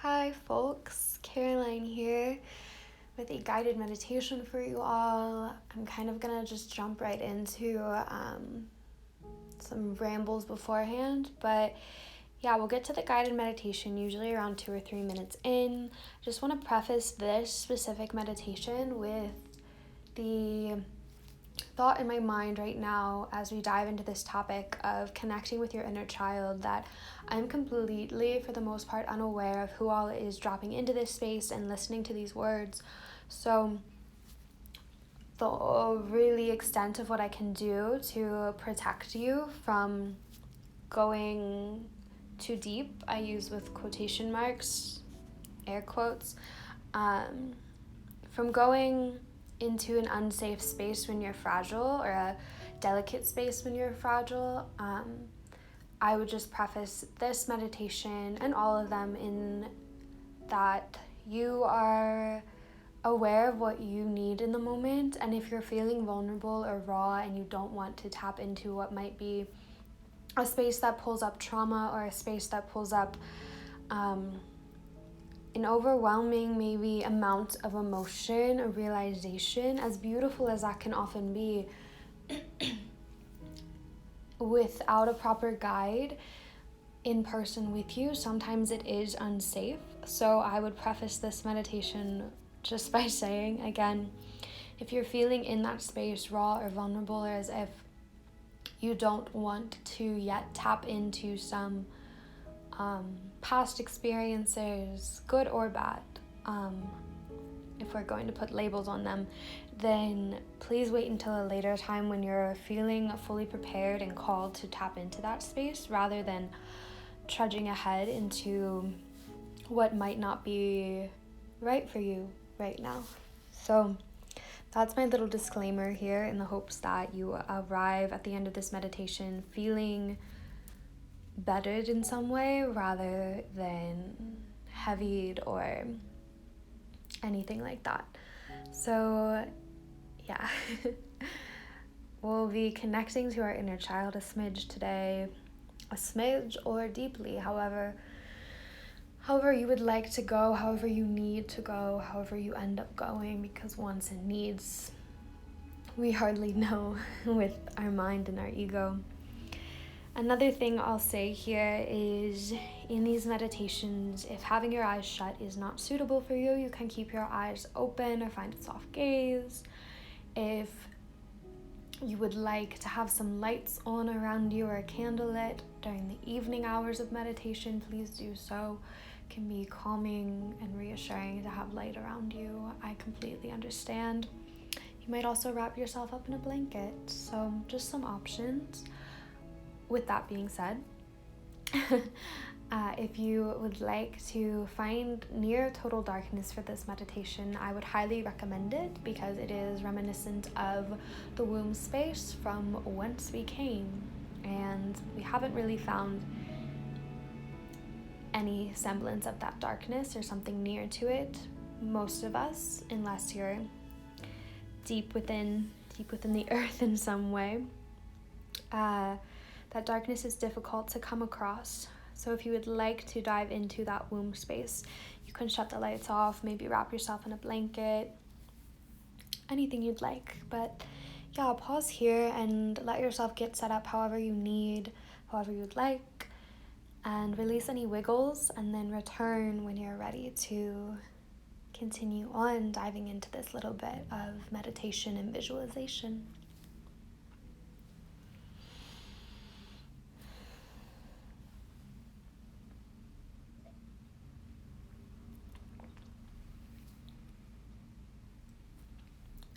Hi folks, Caroline here with a guided meditation for you all. I'm kind of gonna just jump right into some rambles beforehand, but yeah, we'll get to the guided meditation usually around 2 or 3 minutes in. Just want to preface this specific meditation with the thought in my mind right now as we dive into this topic of connecting with your inner child that I'm completely, for the most part, unaware of who all is dropping into this space and listening to these words. So the really extent of what I can do to protect you from going too deep, I use with quotation marks, air quotes, from going into an unsafe space when you're fragile or a delicate space when you're fragile. I would just preface this meditation and all of them in that you are aware of what you need in the moment, and if you're feeling vulnerable or raw and you don't want to tap into what might be a space that pulls up trauma or a space that pulls up an overwhelming maybe amount of emotion or realization, as beautiful as that can often be, without a proper guide in person with you, sometimes it is unsafe. So I would preface this meditation just by saying, again, if you're feeling in that space raw or vulnerable, or as if you don't want to yet tap into some past experiences, good or bad, if we're going to put labels on them, then please wait until a later time when you're feeling fully prepared and called to tap into that space, rather than trudging ahead into what might not be right for you right now. So that's my little disclaimer here, in the hopes that you arrive at the end of this meditation feeling bettered in some way rather than heavied or anything like that. So yeah, we'll be connecting to our inner child a smidge today, a smidge or deeply, however you would like to go, however you need to go, however you end up going, because wants and needs we hardly know with our mind and our ego. Another thing I'll say here is, in these meditations, if having your eyes shut is not suitable for you, you can keep your eyes open or find a soft gaze. If you would like to have some lights on around you or a candle lit during the evening hours of meditation, please do so. It can be calming and reassuring to have light around you. I completely understand. You might also wrap yourself up in a blanket. So just some options. With that being said, if you would like to find near total darkness for this meditation, I would highly recommend it, because it is reminiscent of the womb space from whence we came, and we haven't really found any semblance of that darkness or something near to it, most of us, unless you're deep within the earth in some way. That darkness is difficult to come across. So if you would like to dive into that womb space, you can shut the lights off, maybe wrap yourself in a blanket, anything you'd like. But yeah, pause here and let yourself get set up however you need, however you'd like, and release any wiggles, and then return when you're ready to continue on diving into this little bit of meditation and visualization.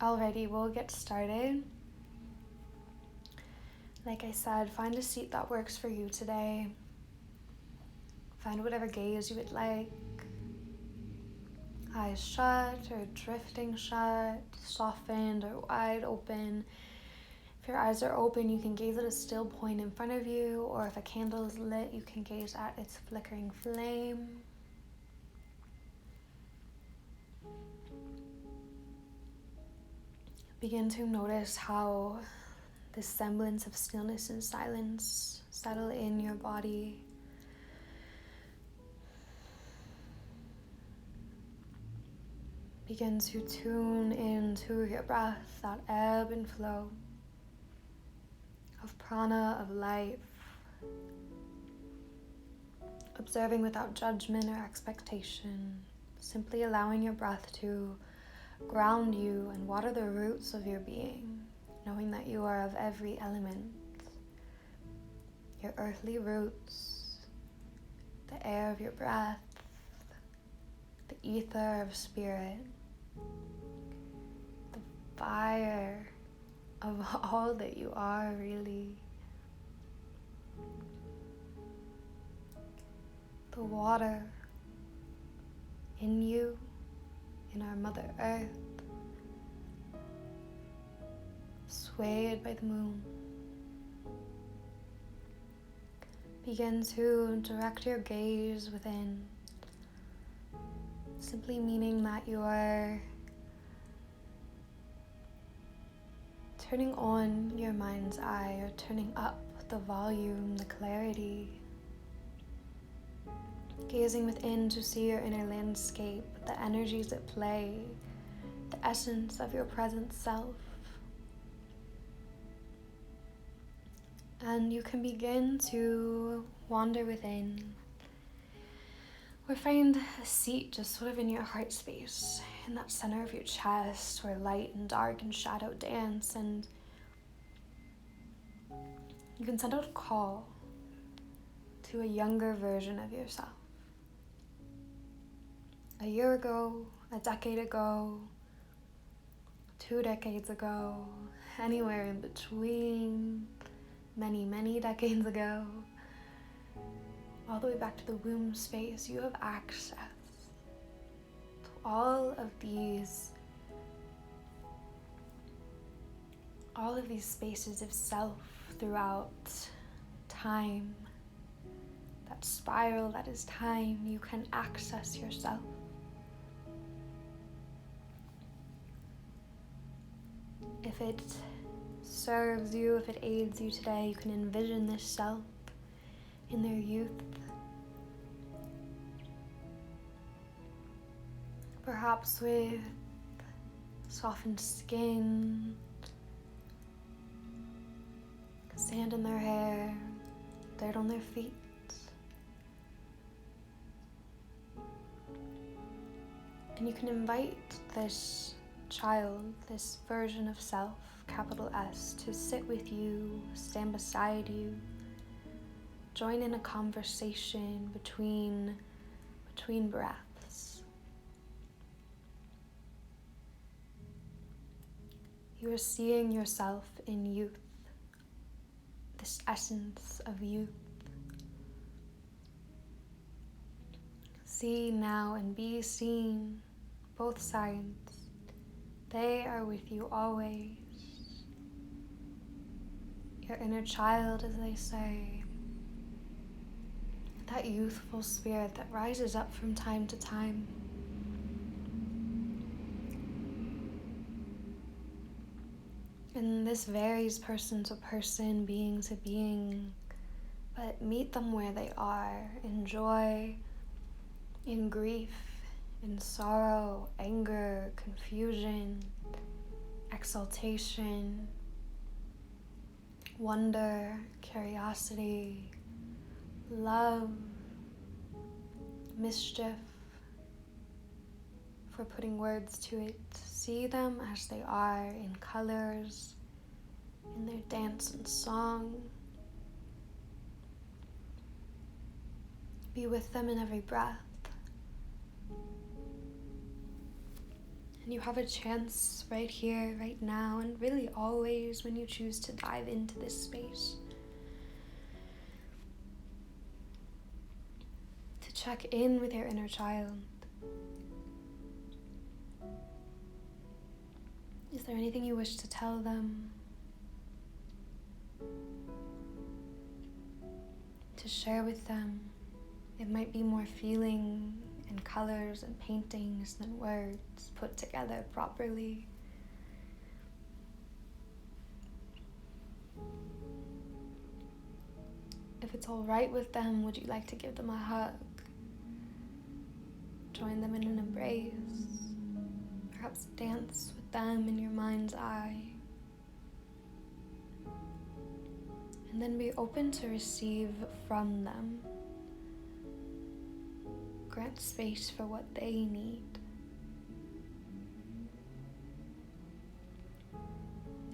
Alrighty, we'll get started. Like I said, find a seat that works for you today. Find whatever gaze you would like. Eyes shut or drifting shut, softened or wide open. If your eyes are open, you can gaze at a still point in front of you, or if a candle is lit, you can gaze at its flickering flame. Begin to notice how this semblance of stillness and silence settle in your body. Begin to tune into your breath, that ebb and flow of prana, of life. Observing without judgment or expectation, simply allowing your breath to ground you and water the roots of your being, knowing that you are of every element. Your earthly roots, the air of your breath, the ether of spirit, the fire of all that you are really. The water in you, in our Mother Earth, swayed by the moon. Begin to direct your gaze within, simply meaning that you are turning on your mind's eye or turning up the volume, the clarity. Gazing within to see your inner landscape, the energies at play, the essence of your present self. And you can begin to wander within, or find a seat just sort of in your heart space, in that center of your chest where light and dark and shadow dance, and you can send out a call to a younger version of yourself. A year ago, a decade ago, 2 decades ago, anywhere in between, many, many decades ago, all the way back to the womb space, you have access to all of these spaces of self throughout time. That spiral that is time, you can access yourself. If it serves you, if it aids you today, you can envision this self in their youth. Perhaps with softened skin, sand in their hair, dirt on their feet. And you can invite this child, this version of self, capital S, to sit with you, stand beside you, join in a conversation between breaths. You are seeing yourself in youth, this essence of youth. See now and be seen, both sides. They are with you always. Your inner child, as they say, that youthful spirit that rises up from time to time. And this varies person to person, being to being, but meet them where they are, in joy, in grief, in sorrow, anger, confusion, exaltation, wonder, curiosity, love, mischief, for putting words to it. See them as they are, in colors, in their dance and song. Be with them in every breath. And you have a chance right here, right now, and really always when you choose to dive into this space, to check in with your inner child. Is there anything you wish to tell them? To share with them? It might be more feeling and colors and paintings than words put together properly. If it's all right with them, would you like to give them a hug? Join them in an embrace. Perhaps dance with them in your mind's eye. And then be open to receive from them. Grant space for what they need.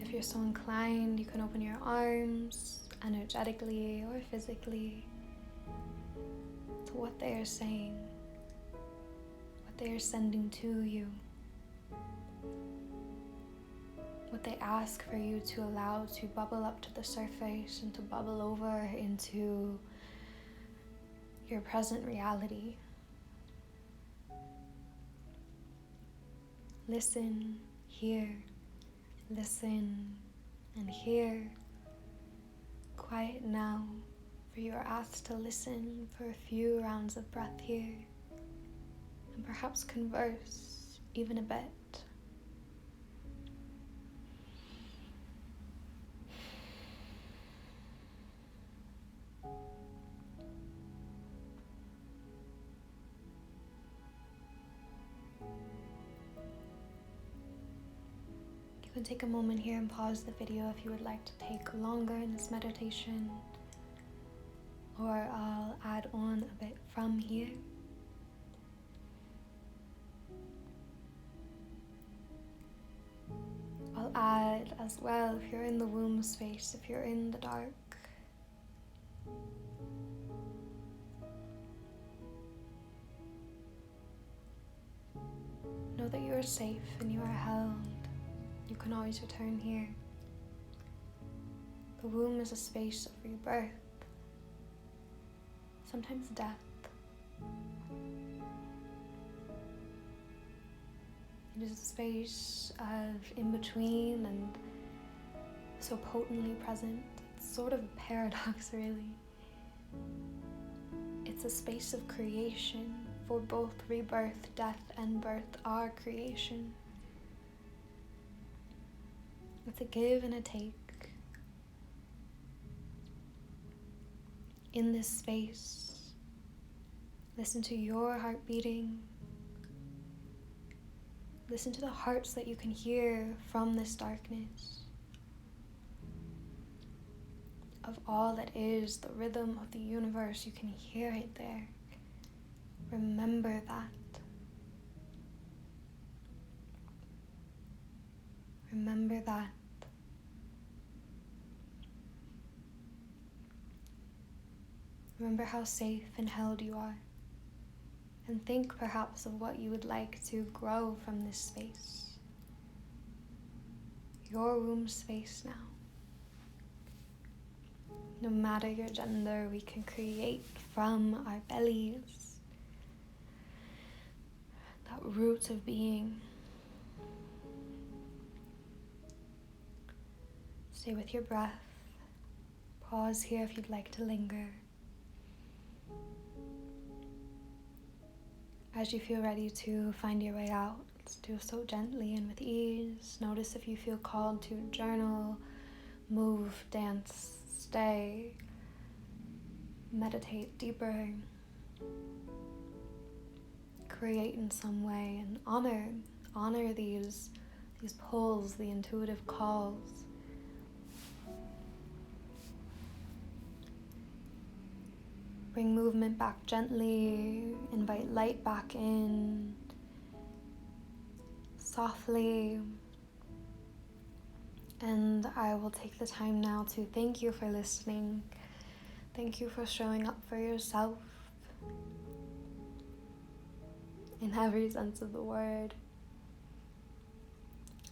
If you're so inclined, you can open your arms energetically or physically to what they are saying, what they are sending to you, what they ask for you to allow to bubble up to the surface and to bubble over into your present reality. Listen, hear, listen, and hear. Quiet now, for you are asked to listen for a few rounds of breath here, and perhaps converse even a bit. You can take a moment here and pause the video if you would like to take longer in this meditation, or I'll add on a bit from here. I'll add as well if you're in the womb space, if you're in the dark. Know that you are safe and you are held. You can always return here. The womb is a space of rebirth, sometimes death. It is a space of in-between and so potently present. It's sort of a paradox, really. It's a space of creation, for both rebirth, death, and birth are creation. It's a give and a take. In this space, listen to your heart beating. Listen to the hearts that you can hear from this darkness. Of all that is the rhythm of the universe, you can hear it there. Remember that. Remember that. Remember how safe and held you are. And think perhaps of what you would like to grow from this space. Your womb space now. No matter your gender, we can create from our bellies. That root of being. Stay with your breath. Pause here if you'd like to linger. As you feel ready to find your way out, do so gently and with ease. Notice if you feel called to journal, move, dance, stay, meditate deeper, create in some way, and honor these pulls, the intuitive calls. Bring movement back gently, invite light back in, softly. And I will take the time now to thank you for listening. Thank you for showing up for yourself in every sense of the word.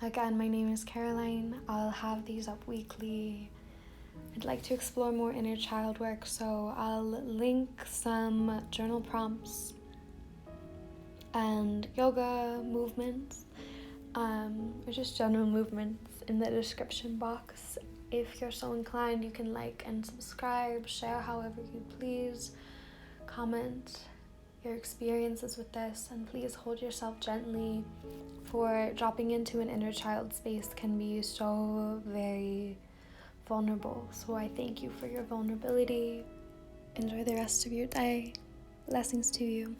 Again, my name is Caroline. I'll have these up weekly. I'd like to explore more inner child work, so I'll link some journal prompts and yoga movements, or just general movements in the description box. If you're so inclined, you can like and subscribe, share however you please, comment your experiences with this, and please hold yourself gently, for dropping into an inner child space can be so very vulnerable. So I thank you for your vulnerability. Enjoy the rest of your day. Blessings to you.